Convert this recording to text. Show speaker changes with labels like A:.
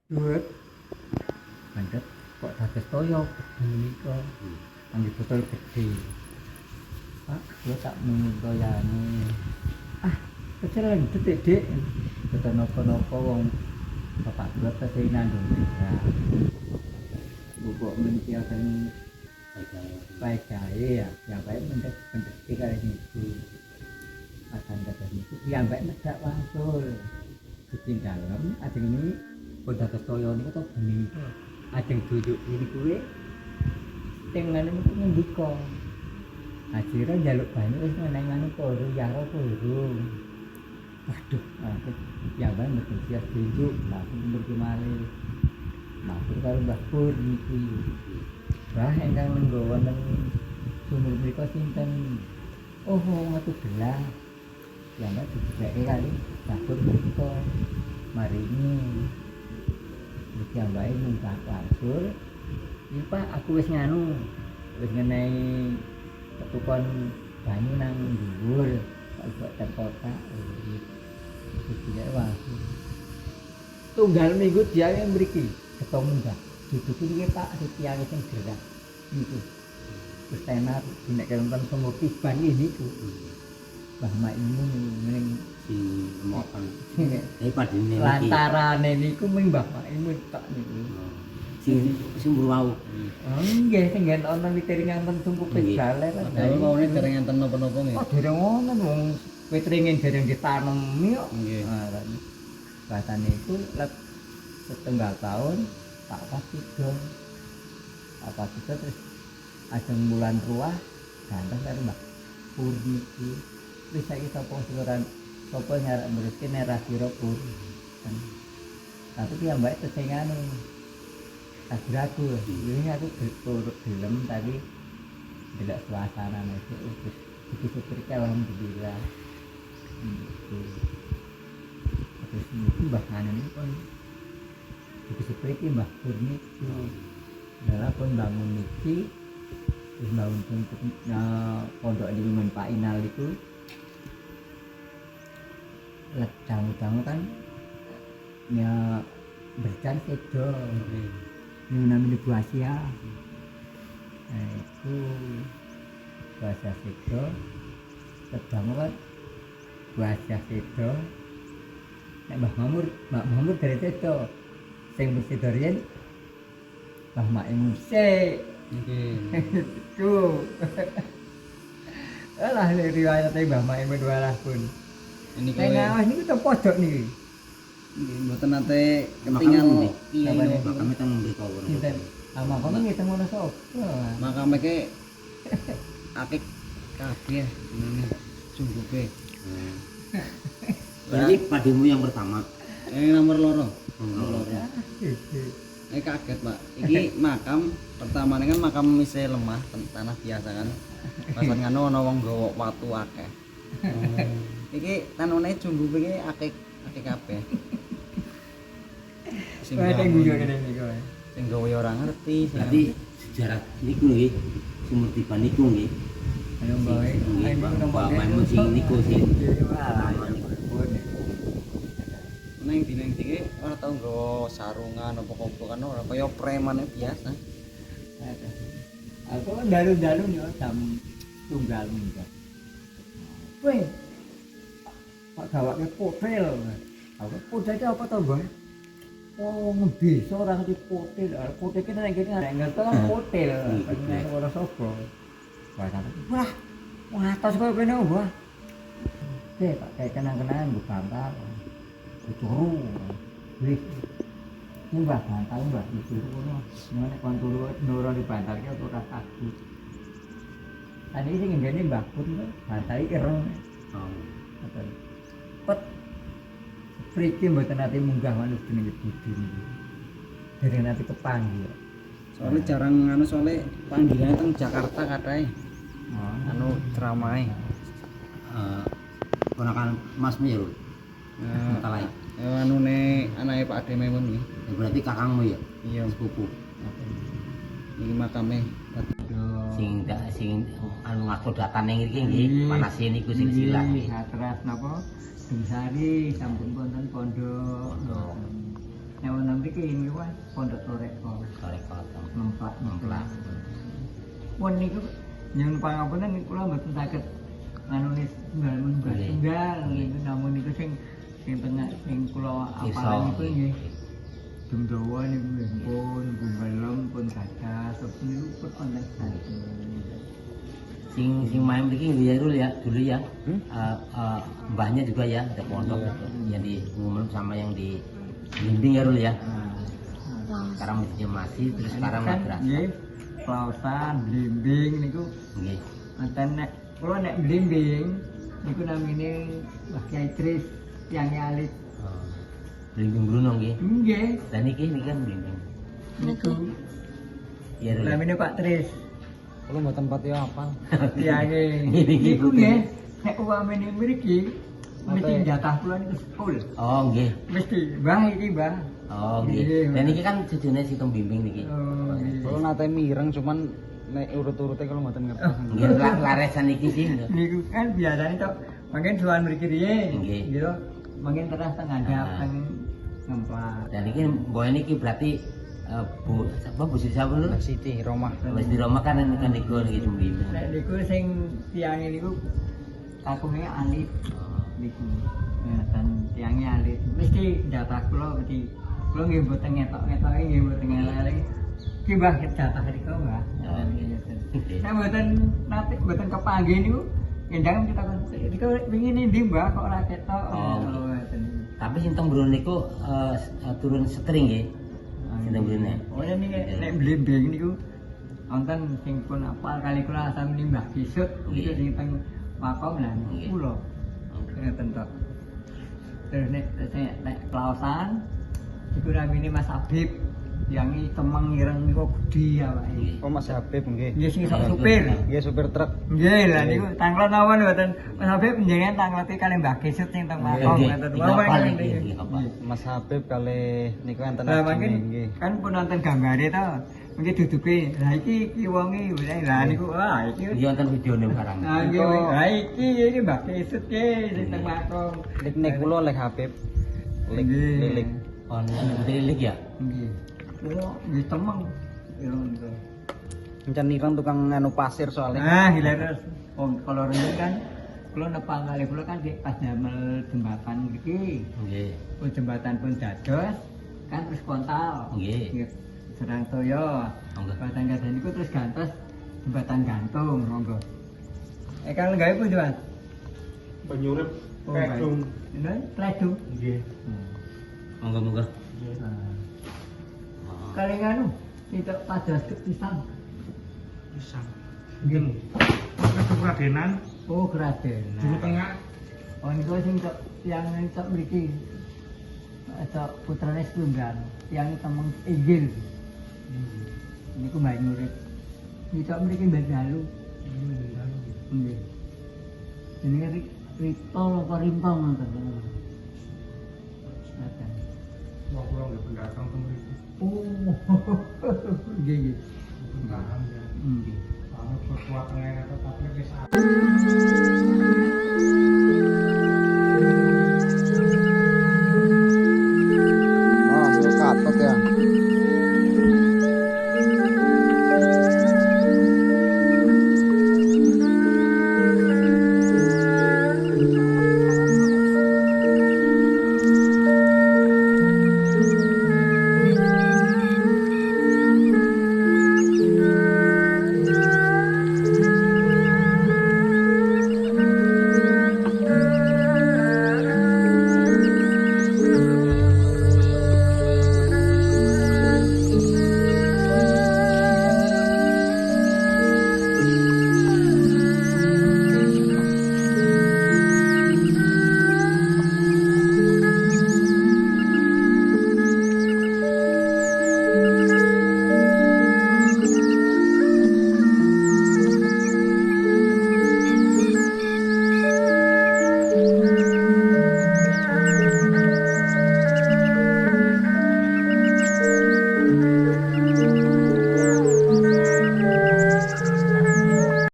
A: Duit mandet kok dados toyo menika angge botol gede. Pak, kula tak mung toyane. Ah, kecil detik Dik. Beto napa-napa wong bapak kula tesih nanggung desa. Bubuk meniki akan baik gawe ya baik mendet kali niku. Akan dados niku ya baik medak wangsul. Di dalam ajeng ini udah kestoyo niku to bening to. Ajeng dujuk ini kuwi tengan niku ngendika. Akhirnya njaluk banyu wis meneng anu poro yaro poro. Waduh, aku ya bae mesti siap dujuk, aku mesti malih. Matur karo Mbah Pur niki. Wah, ingkang lenggo wonten sumur mriku sinten? Oh, ngatu gelah. Ya nek dibeke kali Mbah Pur mriku. Maringi. Iki ambae munggah wasul. Iki Pak, aku wis nganu, wis ngenehi ketukon banyu nang dhuwur. Tak buat terkotak. Iki wasul. Tunggal minggu dia yang mriki ketemu enggak duduk iki Pak setiang sing gerak niku terus tenar nek wonten sumur tiban niku Mbah Maimu ning
B: si mokan padine
A: lantarane niku mung Mbah Maimu tok niku
B: sing sumur wau
A: nggih sing nggen ana witiringan ten tungkupe galer
C: lha wong dereng enten napa-napa nggih
A: oh dereng ngono wong witiringen dereng ditanemi kok
C: nggih
A: bahasane iku setengah tahun tak pasti dong apa kita terus ajeng bulan ruah ganteng karo Mbak Purniki wis saiki sapa seluruhan sapa nyarak mriki nek ra kira Pur tapi ki mbak tesih nganu ragu ini aku turut film tadi tidak suasana itu begitu seperti alhamdulillah terus ini Mbah Hanan ini pun seperti Mbah Purniki adalah pun bangun niki terus bangun pondok di Iman Pak Inal itu ledang kan ya bercan sedo ini namanya Bu Asia itu Bu Asia sedo ledang kan Bu Asia sedo nek Mbah Mamur dari sedo sing mesti dorian Mbah Maimun sik tuh alah riwayate Mbah Maimun walah pun
C: ini
A: ngawas niku to pojok niki
C: nggih mboten nate ketingal
B: makame teng mriko
A: sinten ama kono nggih teng ngono sapa
C: makame ke akik kabeh jenenge sungguhe
B: berarti padimu yang pertama
C: nomor loro
A: Ah,
C: kaget Pak iki makam pertamane kan makam mise lemah tanah biasa kan pas ngono ana wong nggawa watu akeh iki tanone jumbo iki akik kabeh sing
A: guyon ngene niku
C: sing gawe ora ngerti
B: berarti sejarah niku nggih sumur tiban niku nggih
A: ayo bae ayo
B: Mbah Maimun sing niku sing
C: neng dina iki ora tau nggawa sarungan apa kopokan ora kaya preman biasa.
A: Aku kan dalu-dalu yo jam tunggal niku. Weh. Pak gawake potel. Aku potel apa to, Bang? Oh, ngebis ora ngerti potel. Potel ki nek ngene arek ngerti kan potel. Nek ora sapa. Wah. Wah, atas koyo kene, Mbah. Pak kayak kenang-kenangan mbok bangkal. Turu. Wis. Ini Mbah bantal Mbah itu ngono. Nek kon turu nuru di bantal ki ora takut. Tadi sing ngene Mbah Pun bantal iki ireng. Ngoten. Pet. Priki mboten nate munggah manut jenenge Budi niku. Dereng nate kepanggil.
C: Soalnya jarang anu soalnya panggilannya teng Jakarta katanya.
A: Oh,
C: Anu ceramahe.
B: ponakan Masmu ya lho talai
C: Anune anake Pak Ade Maimun iki.
B: berarti kakangmu ya
C: Iya,
B: sepupu
C: iki makame.
B: sing anu ngaku datane ngriki nggih panase niku sing silang nggih
A: Teras napa Dumsari sampun wonten pondok. Yang wonten mriki niku kan pondok Toreko.
B: Sore kotong.
A: Memplak. Pun niku nyuwun pangapunten kula mboten saged nganune tunggal niku namun niku sing tengah sing kula apalan niku nggih. Dumdawa niku nggih pun gumbalem pun kathah sebab niku pun wonten santen.
B: Sing main mriki nggih ya Rul ya dulu ya. Mbahnya juga ya ada pondok gitu. Yang di Ngumlem sama yang di Blimbing ya Rul ya. Sekarang masih terus sekarang madrasah.
A: Nggih. Klausan, Blimbing niku
B: Nggih.
A: Mantan nek kula nek Blimbing niku namine Mbah Kyai Tris yang alit.
B: Blimbing Bruno nggih.
A: Nggih.
B: Dan niki kan Blimbing.
A: Niku
B: Ya Rul.
A: namine Pak Tris.
C: Kalau mboten pati apal.
A: Tiyane niku nggih nek umpamane mriki mesti jatah kula niku full.
B: Oh nggih.
A: Mesti Mbah iki Mbah.
B: Oh nggih.
A: Nggih,
B: Dan niki kan cucune si Tom Bimbing niki.
A: Oh, nggih.
C: Kalau nate mireng cuman nek urut-urute kalau mboten ngertos.
B: Nggih laresan niki sih.
A: Niku kan biasane tok mangken suwan mriki riye.
B: Nggih.
A: Gitu. Mangken terus teng ngandhap
B: Ah.
A: teng ngemplak.
B: Dan niki boy niki berarti Bu siapa dulu?
C: Mbak Siti Roma.
B: Wis di Roma kan niku niki Tom Bimbing.
A: Nek niku sing tiange niku kakunge alit niku. Dan tiange alit. Mesti jatah kula mesti kula nggih mboten ngetok-ngetoke nggih mboten ngelek. Ki Mbah jatah niku Mbah. Saya mboten nate mboten kepanggih niku endang kita kan niku pengin ndi Mbah kok ora ketok.
B: Oh,
A: ngoten.
B: Tapi sing Tom Bruno niku turun setring nggih. Sing Tom Bruno.
A: Oh ya nek Blimbing niku wonten sing pun apal kali kula asam nimbah kisut niku sing teng makom lah
B: Nggih.
A: kula. Ngeten tok. Terus nek Klausan iku ramine Mas Habib yang temeng ireng niku gedhi awake.
C: Oh Mas Habib nggih.
A: Nggih sing sok supir.
C: Nggih supir truk.
A: Nggih lah niku tanglet awan mboten Mas Habib njenengan tanglete kalih Mbah Kisut sing teng makom
B: Nggih.
A: ngeten.
B: Iki
A: Wah,
B: apa
A: ngeten
B: niki?
A: iki.
B: Iki apa?
C: Mas Habib kali niku enten
A: Lah
C: ajine
A: mungkin
C: nggih.
A: kan pun nonton gambare to. Mungkin duduke. Lah iki wonge lah niku wah iki.
B: Iki wonten videone barang.
A: Nah nggih lah iki Mbah Kisut ki sing teng makom.
C: Lik kula lek Habib. Lik
A: Nggih.
C: lilik.
B: Oh nilik ya.
A: Nggih. Kula nggih temeng. Ireng niku.
C: Encen ireng tukang anu pasir soalnya.
A: Ah, gila terus. Oh, kalau renang kan kula nepang kali kula kan di pas damel jembatan iki.
B: Nggih.
A: Oh, jembatan pun dados kan terus kontal.
B: Nggih.
A: Serang toyo.
B: Monggo.
A: Jembatan gadah niku terus gantos jembatan gantung monggo. Kalau gawe pun Mas?
D: Penyurip
A: Oh,
D: kedung.
A: Ini pledung.
D: Nggih.
B: Monggo.
A: Kali nganu tidak pada pisang.
D: Pisang.
A: Nggih.
D: Kedung Radenan,
A: Oh, Graden.
D: Juru Tengah.
A: Oh, niku sing tok yang tok mriki. Tok putrane setunggal, yang temeng Inggil. Niku Mbak Nurip. Iki tok mriki Mbak Dalu. Nggih. Jenenge Rito apa Rimpong ngoten. Ngoten.
D: Mau pulang nggih pendatang ke mriki.
A: Oh. Nggih nggih.
D: Paham ya.
A: Nggih.
D: Kalau berkuat tengah tapi wis